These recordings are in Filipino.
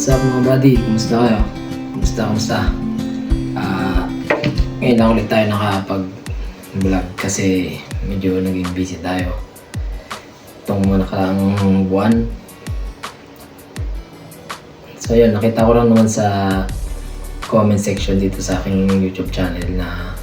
What's up mga buddy? Kumusta kayo? Kumusta? Ah, Ngayon lang ulit tayo nakapag-vlog kasi medyo naging busy tayo itong mga nakaraang buwan. So yun, nakita ko lang naman sa comment section dito sa aking YouTube channel na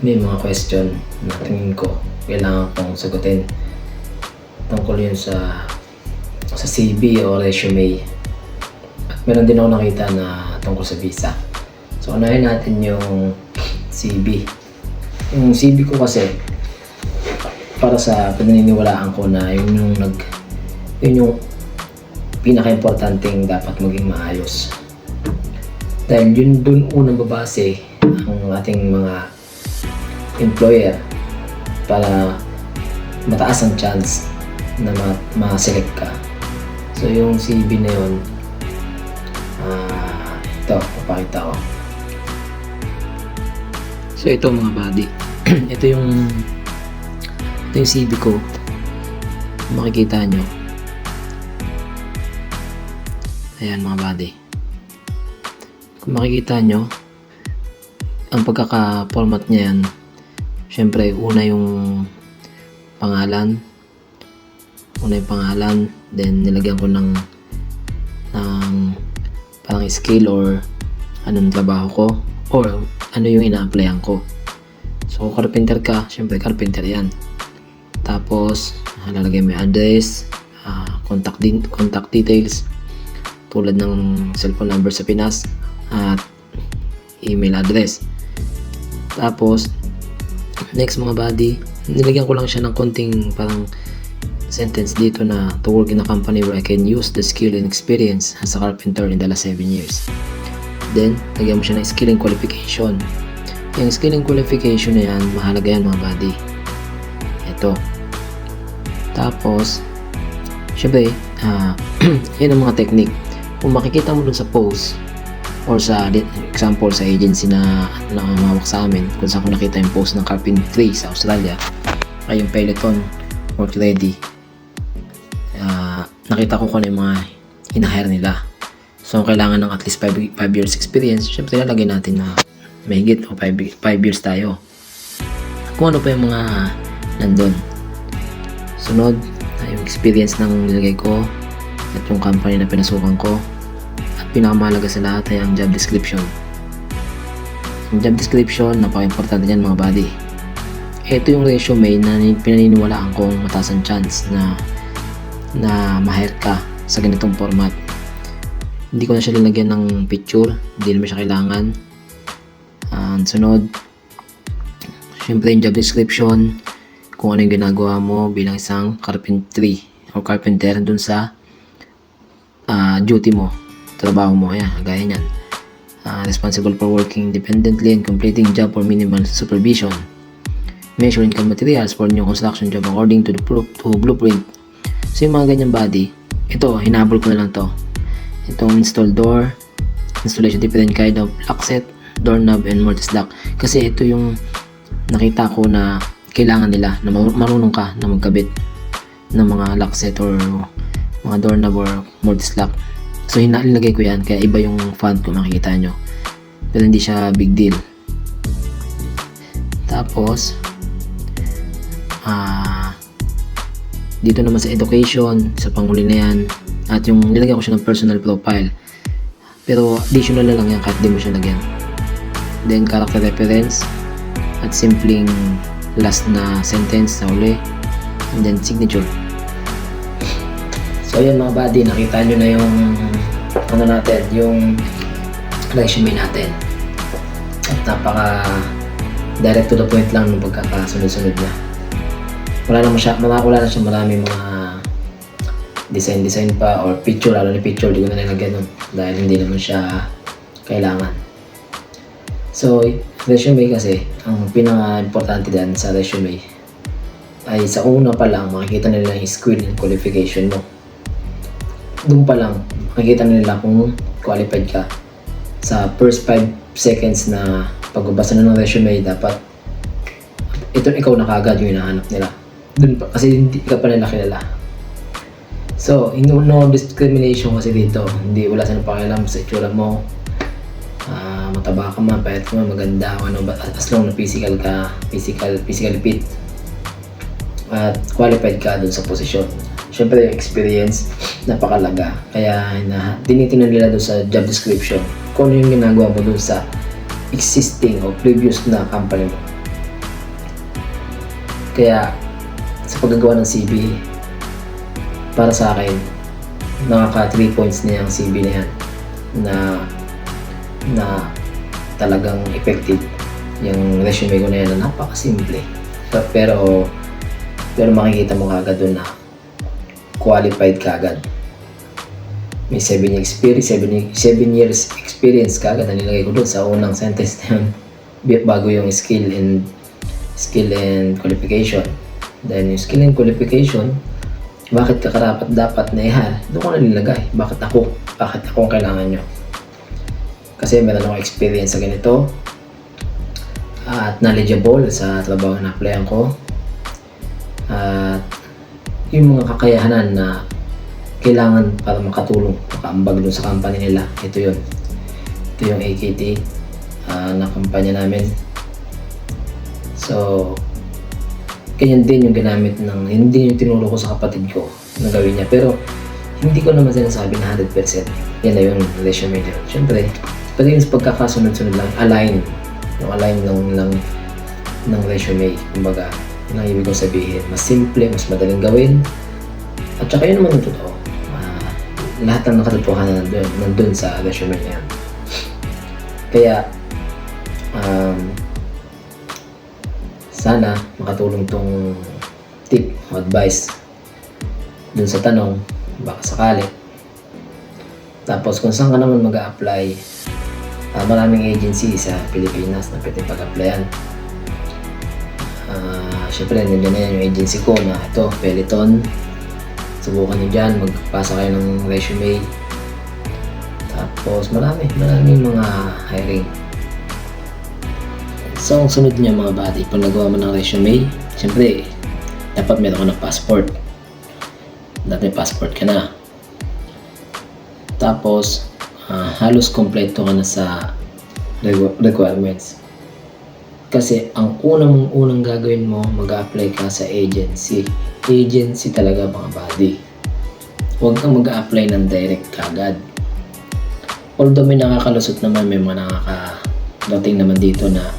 may mga question na tingin ko kailangan kong sagutin tungkol yun sa CV o resume. At meron din ako nakita na tungkol sa visa. So unahin natin yung CV. Yung CV ko kasi para sa paniniwalaan ko na yun yung pinaka-importanting dapat maging maayos. Dahil yun dun unang babase ang ating mga employer para mataas ang chance na ma-select ka. So yung CV na yun, ito, papakita ko. So ito mga buddy, ito yung CV ko. Makikita nyo. Ayan mga buddy. Kung makikita nyo, ang pagkaka-format niya yan, syempre una yung pangalan, then nilagyan ko ng parang skill or anong trabaho ko or ano yung ina-applyan ko. So carpenter ka, syempre carpenter yan. Tapos lalagay mo yung address, contact details tulad ng cellphone number sa Pinas at email address. Tapos next mga buddy, nilagyan ko lang siya ng konting parang sentence dito na to work in a company where I can use the skill and experience as a carpenter in the last 7 years. Then, lagyan mo siya ng skill and qualification. Yung skill and qualification na yan, mahalaga yan mga buddy. Ito. Tapos, syempre, yan ang mga technique. Kung makikita mo dun sa post or sa example sa agency na namawak sa amin, kung saan ko nakita yung post ng carpentry sa Australia, ay yung Peloton work ready. Nakita ko kung ano yung mga hinahire nila. So, kailangan ng at least 5 years experience. Siyempre, lalagay natin na mahigit o 5 years tayo. Kung ano pa yung mga nandun. Sunod, yung experience ng nilagay ko at yung company na pinasukan ko. At pinakamahalaga sa lahat ay ang job description. Yung job description, napaka-importante yan mga buddy. Ito yung resume na pinaniniwalaan kong mataas ang chance na ma-hire ka sa ganitong format. Hindi ko na siya lalagyan ng picture, hindi naman siya kailangan. Sunod, syempre yung job description, kung ano yung ginagawa mo bilang isang carpentry o carpenter dun sa duty mo, trabaho mo, ayan, gaya nyan. Responsible for working independently and completing job for minimal supervision. Measure income materials for new construction job according to the blueprint. So yung mga ganyan body, ito, hinabol ko na lang to. Itong install door, installation different kind of lock set, doorknob, and mortise lock. Kasi ito yung nakita ko na kailangan nila, na marunong ka na magkabit ng mga lock set or mga doorknob or mortise lock. So hinalagay ko yan, kaya iba yung font ko, makikita nyo. Pero hindi siya big deal. Tapos, dito naman sa education, sa panghuli na yan, at yung nilagyan ko siya ng personal profile, pero additional na lang yan kahit di mo siya lagyan. Then character reference at simpleng last na sentence sa huli, and then signature. So yan mga buddy, nakita nyo na yung ano natin, yung resume natin. At napaka direct to the point lang ng pagkakasunod-sunod niya. Wala na siya marami mga design pa or picture, lalo na picture, di ko na nilagyan nun dahil hindi naman siya kailangan. So, resume kasi, ang pinaka-importante dyan sa resume ay sa una pa lang, makikita nila yung skill and qualification mo. Doon pa lang, makikita nila kung qualified ka. Sa first 5 seconds na pagbabasa na ng resume, dapat ito ikaw na kagad yung hinahanap nila. Dun pa, kasi hindi ka pa nila kilala. So, no discrimination kasi dito. Hindi, wala silang pakialam sa itsura mo. Mataba ka man, payat ka man, maganda, ano, as long na physical ka, physically fit. At qualified ka dun sa posisyon. Siyempre, yung experience, napakalaga. Kaya, tinitingnan nila dun sa job description kung ano yung ginagawa mo dun sa existing o previous na company mo. Kaya, sa paggagawa ng CV, para sa akin, nakaka 3 points na yung CV na yan na talagang effective. Yung resume ko na yan na napakasimple. Pero makikita mo kagad doon na qualified kagad. May 7 years experience kagad na nilagay ko doon sa unang sentence na yun bago yung skill and qualification. Then yung skill and qualification, bakit ka karapat dapat na ihal? Doon ko na nilagay. Bakit ako ang kailangan nyo? Kasi meron akong experience sa ganito at knowledgeable sa trabaho na applyan ko. At yung mga kakayahanan na kailangan para makatulong, makaambag dun sa company nila. Ito yun. Ito yung AKT na kumpanya namin. So, ganyan din yung ginamit hindi yung tinuro ko sa kapatid ko na gawin niya. Pero, hindi ko naman sinasabi na 100%. Yan na yung resume niya. Siyempre, pwede yung pagkakasunod-sunod lang, align. Yung align ng resume. Kumbaga, yun ang ibig kong sabihin. Mas simple, mas madaling gawin. At saka yun naman yung totoo. Lahat ng nakatotohanan nandun sa resume niya. Kaya, sana makatulong tong tip o advice dun sa tanong, baka sakali. Tapos kung saan ka naman mag-a-apply, maraming agency sa Pilipinas na pwede pag-applyan. Syempre, nandiyan na yan yung agency ko na ito, Peloton. Subukan nyo dyan, magpasa kayo ng resume. Tapos maraming mga hiring. So, ang sunod niya mga buddy, pag nagawa mo ng resume, siyempre, dapat meron ka ng passport. Dapat may passport ka na. Tapos, halos kompleto ka na sa requirements. Kasi, ang unang gagawin mo, mag-a-apply ka sa agency. Agency talaga mga buddy. Huwag kang mag-a-apply ng direct kagad. Although may nakakalusot naman, may mga nakakadating naman dito na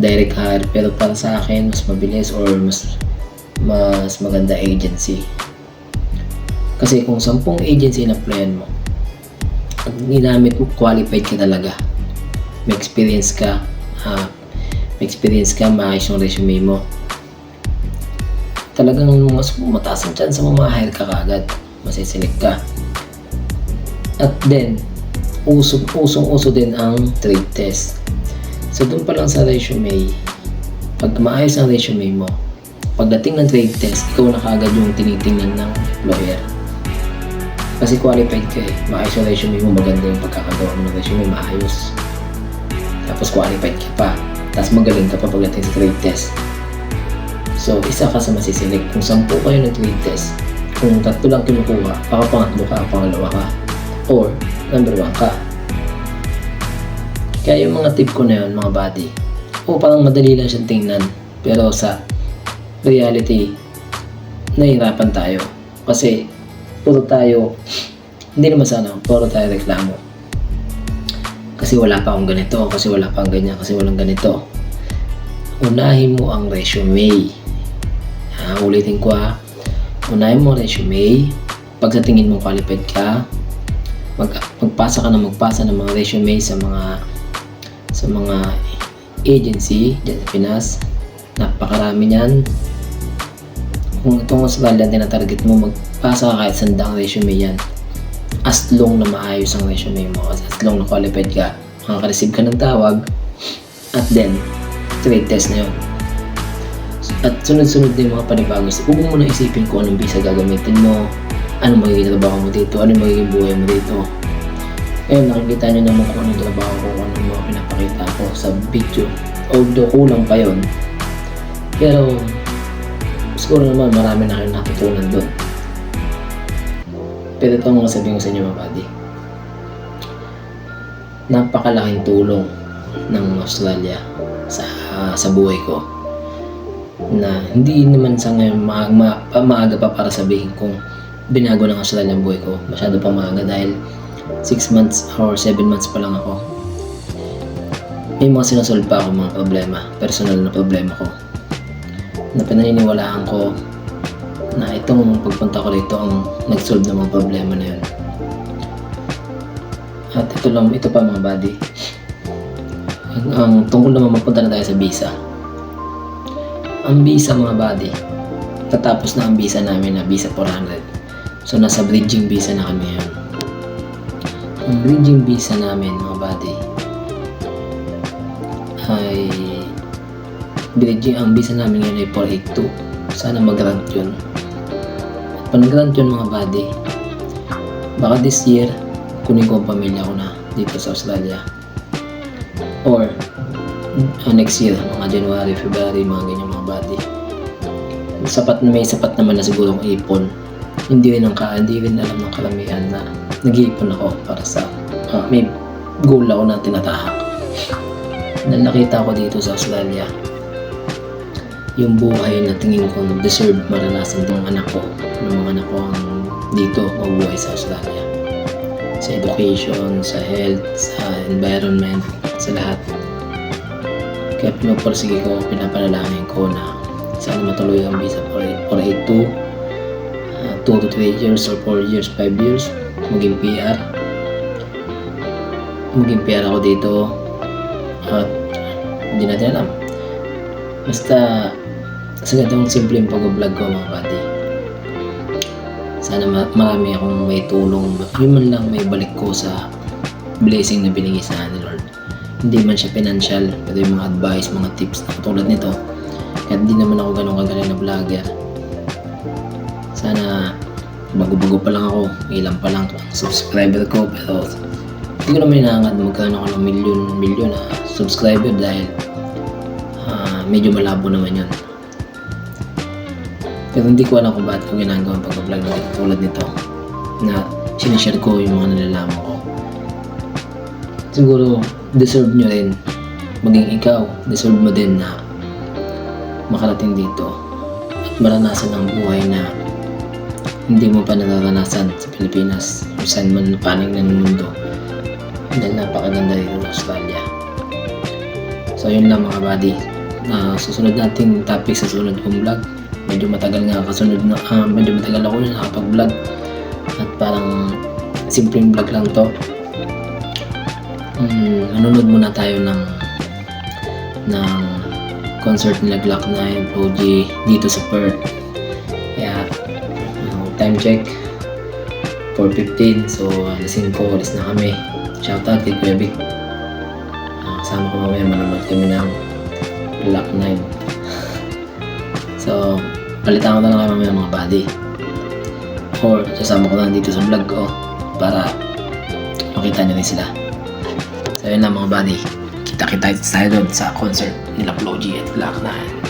direct hire, pero para sa akin mas mabilis or mas maganda agency. Kasi kung 10 agency na applyan mo at ginamit mo, qualified ka talaga, may experience ka, maayos yung resume mo, talagang mas mataas ang chance mo ma-hire ka kagad, masiselect ka. At then usong-uso din ang trade test. So doon pa lang sa resume, pag maayos ang resume mo, pagdating ng trade test, ikaw na kaagad yung tinitingnan ng employer. Kasi qualified ka eh. Maayos yung resume mo, maganda yung pagkakagawa mo ng resume, maayos. Tapos qualified ka pa. Tapos magaling ka pa pagdating sa trade test. So isa ka sa masiselect. Kung 10 kayo ng trade test, kung 3 lang kinukuha, baka pangatlo ka, pangalawa ka. Or number 1 ka. Kaya yung mga tip ko na yun, mga buddy, parang madali lang siyang tingnan. Pero sa reality, nahihirapan tayo. Kasi, puro tayo reklamo. Kasi wala pa akong ganito, kasi wala pa akong ganyan, kasi walang ganito. Unahin mo ang resume. Ulitin ko unahin mo ang resume. Pag sa tingin mo qualified ka, magpasa ng mga resume sa mga agency dyan sa Pinas. Napakarami niyan. Kung itong Australia ang tinatarget mo, magpasa ka kahit 100 resume yan. As long na maayos ang resume mo, as long na qualified ka, makaka-receive ka ng tawag, at then trade test na yun. At sunod-sunod din mga panibagos. Huwag mo muna isipin kung anong visa gagamitin mo, anong magiging trabaho mo dito, anong magiging buhay mo dito. Ngayon, nakikita nyo naman kung anong trabaho ko, kung anong mga pinapakita ko sa video. Although kulang pa yun, pero siguro naman marami na kayong natutunan doon. Pero ito mga sabihin ko sa inyo mga buddy, napakalaking tulong ng Australia sa buhay ko, na hindi naman sa ngayon maaga pa para sabihin kung binago ng Australia ang buhay ko. Masyado pa maaga dahil 6 months or 7 months pa lang ako. May mga sinasolve pa ako mga problema, personal na problema ko, na pinaniniwalaan ko na itong pagpunta ko rito ang nag-solve ng mga problema na yun. At ito pa mga buddy, ang tungkol naman mapunta na tayo sa visa. Ang visa mga buddy, tatapos na ang visa namin na visa 400. So nasa bridging visa na kami ngayon. Ang bridging visa namin mga buddy ay ang visa namin ngayon ay 482. Sana mag-grant yun. At pag nag-grant yun mga buddy, baka this year kunin ko ang pamilya ko na dito sa Australia, or next year, mga January, February, mga ganyan mga buddy. May sapat naman na siguro kong ipon. Hindi rin alam ng karamihan na nag-iipon ako para sa may goal ako na tinatahak. Na nakita ko dito sa Australia yung buhay na tingin ko deserve maranasan ng mga anak ko ang dito mabuhay sa Australia, sa education, sa health, sa environment, sa lahat. Kaya pinupursige ko, pinapanalangin ko na sana matuloy ang visa 482, 2 to 3 years or 4 years, 5 years, maging PR ako dito. At hindi natin alam, basta sa ganitong simpleng pag-vlog ko mga buddy, sana marami akong may tulong, yun man lang may balik ko sa blessing na binigay sa ni Lord. Hindi man siya financial, pero yung mga advice, mga tips na tulad nito, kahit hindi naman ako ganun kagaling na vlogger. Sana bago-bago pa lang ako, ilan pa lang subscriber ko, pero hindi ko naman inaangad magkano ako ng milyon na subscriber dahil medyo malabo naman yun. Pero hindi ko alam kung bakit ko ginagawa ang pag-vlog na tulad nito, na sinishare ko yung mga nalalaman ko. Siguro deserve nyo rin, maging ikaw, deserve mo din na makarating dito at maranasan ang buhay na hindi mo pa nararanasan sa Pilipinas, kung saan man panig ng mundo. Dahil napakaganda dito sa Australia. So yun lang mga buddy, susunod nating topic sa susunod kong vlog. Medyo matagal ako na nakapag-vlog at parang simpleng vlog lang to. Nanonood muna tayo ng concert nila Glock 9, Floji dito sa Perth. Kaya time check 4:15, so alas 5 alis na kami. Shoutout kay Kuya Vic. Kasama ko mamaya, manonood kami ng Glock 9. So palitan ko na lang kayo mamaya mga buddy, or sasama ko na dito sa vlog ko para makita nyo rin sila. So yun lang mga buddy, kita tayo doon sa concert nila Floji at Glock 9.